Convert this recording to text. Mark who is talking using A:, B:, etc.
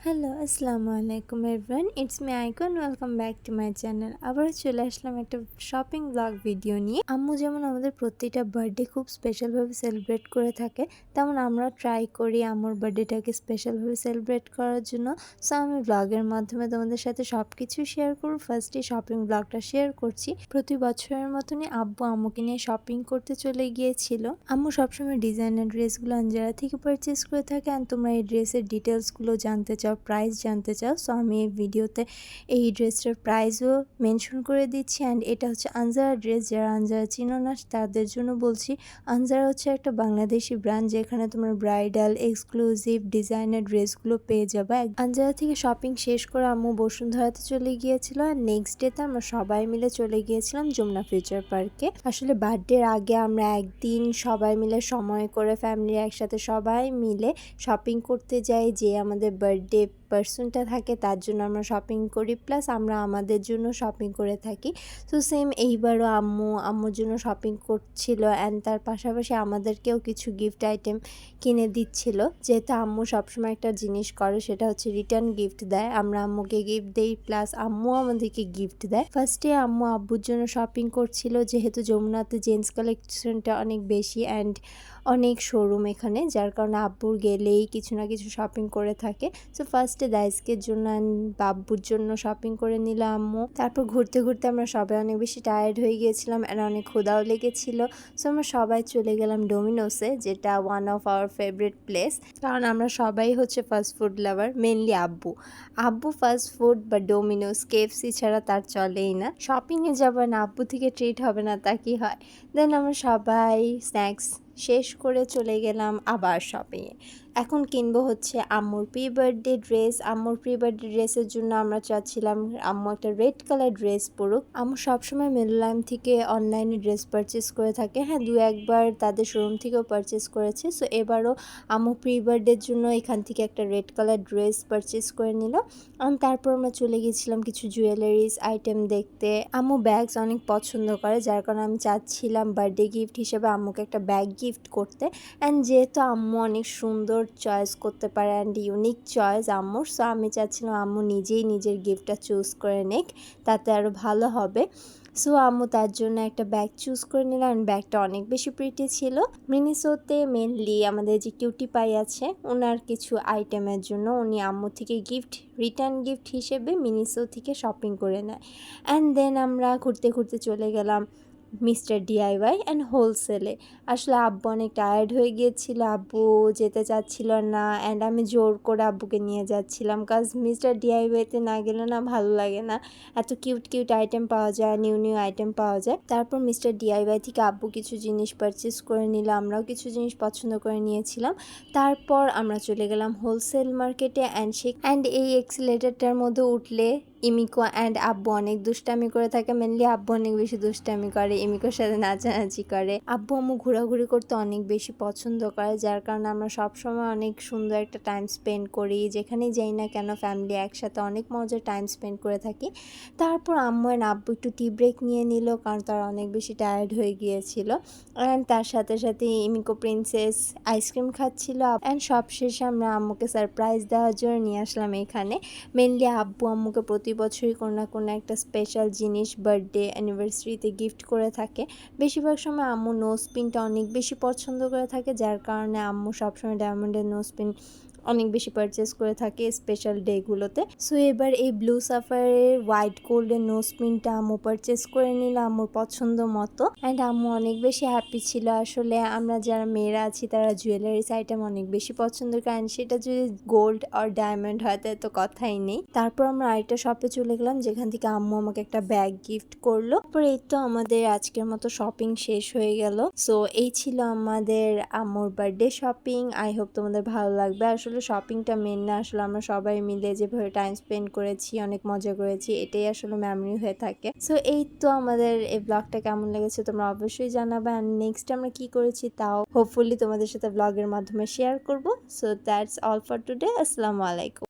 A: Hello, আসসালামু আলাইকুম everyone. It's me icon. Welcome back to my channel. আবারও চলে আসলাম একটা শপিং ব্লগ ভিডিও নিয়ে। আম্মু যেমন আমাদের প্রতিটা বার্থডে খুব স্পেশালভাবে সেলিব্রেট করে থাকে, তেমন আমরা ট্রাই করি আম্মুর বার্থডেটাকে স্পেশালভাবে সেলিব্রেট করার জন্য। সো আমি ব্লগের মাধ্যমে তোমাদের সাথে সব কিছু শেয়ার করব। ফার্স্টে শপিং ব্লগটা শেয়ার করছি। প্রতি বছরের মতনই আব্বু আম্মুকে নিয়ে শপিং করতে চলে গিয়েছিল। আম্মু সবসময় ডিজাইনার ড্রেসগুলো আঞ্জারা থেকে পারচেস করে থাকে। আর তোমরা এই ড্রেসের ডিটেলসগুলো জানতে চাও, প্রাইস জানতে চাও, সো আমি এই ভিডিওতে এই ড্রেসটার প্রাইসও মেনশন করে দিচ্ছি। অ্যান্ড এটা হচ্ছে আনজারা ড্রেস। যারা আনজারা চিনো না তাদের জন্য বলছি, আনজারা হচ্ছে একটা বাংলাদেশি ব্র্যান্ড যেখানে তোমার ব্রাইডাল এক্সক্লুসিভ ডিজাইনার ড্রেসগুলো পেয়ে যাবে। আনজারা থেকে শপিং শেষ করে আম্মু বসুন্ধরাতে চলে গিয়েছিল। আর নেক্সট ডেতে আমরা সবাই মিলে চলে গিয়েছিলাম যমুনা ফিউচার পার্কে। আসলে বার্থডের আগে আমরা একদিন সবাই মিলে সময় করে ফ্যামিলি একসাথে সবাই মিলে শপিং করতে যাই। যে আমাদের বার্থডে পার্সনটা থাকে তার জন্য আমরা শপিং করি, প্লাস আমরা আমাদের জন্য শপিং করে থাকি। তো সেম এইবারও আম্মুর জন্য শপিং করছিল, অ্যান্ড তার পাশাপাশি আমাদেরকেও কিছু গিফট আইটেম কিনে দিচ্ছিল। যেহেতু আম্মু সবসময় একটা জিনিস করে, সেটা হচ্ছে রিটার্ন গিফট দেয়। আমরা আম্মুকে গিফট দেই, প্লাস আম্মু আমাদেরকে গিফট দেয়। ফার্স্টে আম্মু আব্বুর জন্য শপিং করছিল, যেহেতু যমুনাতে জেন্টস কালেকশনটা অনেক বেশি অ্যান্ড অনেক শোরুম এখানে, যার কারণে আব্বুর গেলেই কিছু না কিছু শপিং করে থাকে। সো ফার্স্টে দাইসকের জন্য অ্যান্ড বাব্বুর জন্য শপিং করে নিল আম্মু। তারপর ঘুরতে ঘুরতে আমরা সবাই অনেক বেশি টায়ার্ড হয়ে গিয়েছিলাম অ্যান্ড অনেক ক্ষুধাও লেগেছিল। সো আমরা সবাই চলে গেলাম ডোমিনোসে, যেটা one of our favourite place. কারণ আমরা সবাই হচ্ছে ফাস্ট ফুড লাভার, মেনলি আব্বু ফাস্ট ফুড বা ডোমিনোস কেএফসি ছাড়া তার চলেই না। শপিংয়ে যাবো না, আব্বু থেকে ট্রিট হবে না তা কি হয়। দেন আমরা সবাই স্ন্যাক্স শেষ করে চলে গেলাম আবার শপিংয়ে। এখন কিনবো হচ্ছে আম্মুর প্রি বার্থডে ড্রেস। আম্মুর প্রি বার্থডে ড্রেসের জন্য আমরা চাচ্ছিলাম আম্মু একটা রেড কালার ড্রেস পরুক। আম্মু সবসময় মেরুলাইম থেকে অনলাইনে ড্রেস পারচেস করে থাকে। হ্যাঁ, দু একবার তাদের শোরুম থেকেও পারচেস করেছে। সো এবারও আম্মু প্রি বার্থডের জন্য এখান থেকে একটা রেড কালার ড্রেস পারচেস করে নিল। তারপর আমরা চলে গেছিলাম কিছু জুয়েলারিস আইটেম দেখতে। আম্মু ব্যাগস অনেক পছন্দ করে, যার কারণে আমি চাচ্ছিলাম বার্থডে গিফট হিসেবে আম্মুকে একটা ব্যাগ গিফট করতে। অ্যান্ড যেহেতু আম্মু অনেক সুন্দর চয়েস করতে পারে অ্যান্ড ইউনিক চয়েস আম্মুর, সো আমি চাচ্ছিলাম আম্মু নিজেই নিজের গিফটটা চুজ করে নিক, তাতে আরও ভালো হবে। সো আম্মু তার জন্য একটা ব্যাগ চুজ করে নিলাম। ব্যাগটা অনেক বেশি প্রিটি ছিল। মিনিসোতে মেনলি আমাদের যে কিউটি পাই আছে, ওনার কিছু আইটেমের জন্য উনি আম্মু থেকে রিটার্ন গিফট হিসেবে মিনিসো থেকে শপিং করে নেয়। অ্যান্ড দেন আমরা ঘুরতে ঘুরতে চলে গেলাম মিস্টার ডিআইওয়াই অ্যান্ড হোলসেলে। আসলে আব্বু অনেক টায়ার্ড হয়ে গিয়েছিল, আব্বু যেতে চাচ্ছিল না, অ্যান্ড আমি জোর করে আব্বুকে নিয়ে যাচ্ছিলাম। কাজ মিস্টার ডিআইওয়াইতে না গেলে না ভালো লাগে না, এত কিউট কিউট আইটেম পাওয়া যায়, নিউ নিউ আইটেম পাওয়া যায়। তারপর মিস্টার ডিআইওয়াই থেকে আব্বু কিছু জিনিস পারচেস করে নিল, আমরাও কিছু জিনিস পছন্দ করে নিয়েছিলাম। তারপর আমরা চলে গেলাম হোলসেল মার্কেটে অ্যান্ড এই এক্সিলেটারটার মধ্যে উঠলে ইমিকো অ্যান্ড আব্বু অনেক দুষ্টামি করে থাকে। মেনলি আব্বু অনেক বেশি দুষ্টামি করে, ইমিকোর সাথে নাচানাচি করে। আব্বু আম্মু ঘোরাঘুরি করতে অনেক বেশি পছন্দ করে, যার কারণে আমরা সবসময় অনেক সুন্দর একটা টাইম স্পেন্ড করি। যেখানেই যাই না কেন ফ্যামিলি একসাথে অনেক মজার টাইম স্পেন্ড করে থাকি। তারপর আম্মু অ্যান্ড আব্বু একটু টি ব্রেক নিয়ে নিল, কারণ তারা অনেক বেশি টায়ার্ড হয়ে গিয়েছিল। অ্যান্ড তার সাথে সাথে ইমিকো প্রিন্সেস আইসক্রিম খাচ্ছিল। অ্যান্ড সবশেষে আমরা আম্মুকে সারপ্রাইজ দেওয়ার জন্য নিয়ে আসলাম এখানে। মেনলি আব্বু আম্মুকে প্রতি বছরই কোনো না কোনো একটা স্পেশাল জিনিস বার্থডে অ্যানিভার্সারিতে গিফট করে থাকে। বেশিরভাগ সময় আম্মু নোজ পিনটা অনেক বেশি পছন্দ করে থাকে, যার কারণে আম্মু সবসময় ডায়মন্ডের নোজ পিন অনেক বেশি পারচেস করে থাকে স্পেশাল ডেগুলোতে। সো এবার এই ব্লু সাফারের হোয়াইট গোল্ডের নোজ পিনটা আম্মু পারচেস করে নিল আম্মুর পছন্দ মতো। অ্যান্ড আম্মু অনেক বেশি হ্যাপি ছিল। আসলে আমরা যারা মেয়েরা আছি তারা জুয়েলারিস আইটেম অনেক বেশি পছন্দ করি, অ্যান্ড সেটা যদি গোল্ড আর ডায়মন্ড হয় তাহলে তো কথাই নেই। তারপর আমরা আরেকটা শপে চলে গেলাম, যেখান থেকে আম্মু আমাকে একটা ব্যাগ গিফট করলো। তারপর এই তো আমাদের আজকের মতো শপিং শেষ হয়ে গেল। সো এই ছিল আমাদের আম্মুর বার্থডে শপিং। আই হোপ তোমাদের ভালো লাগবে। আসলে শপিংটা মেন না, আসলে আমরা সবাই মিলে যেভাবে টাইম স্পেন্ড করেছি, অনেক মজা করেছি, এটাই আসলে মেমরি হয়ে থাকে। সো এই তো আমাদের এই ব্লগটা কেমন লেগেছে তোমরা অবশ্যই জানাবে। অ্যান্ড নেক্সট আমরা কি করেছি তাও হোপফুলি তোমাদের সাথে ব্লগের মাধ্যমে শেয়ার করব। So that's all for today. আসসালামু আলাইকুম।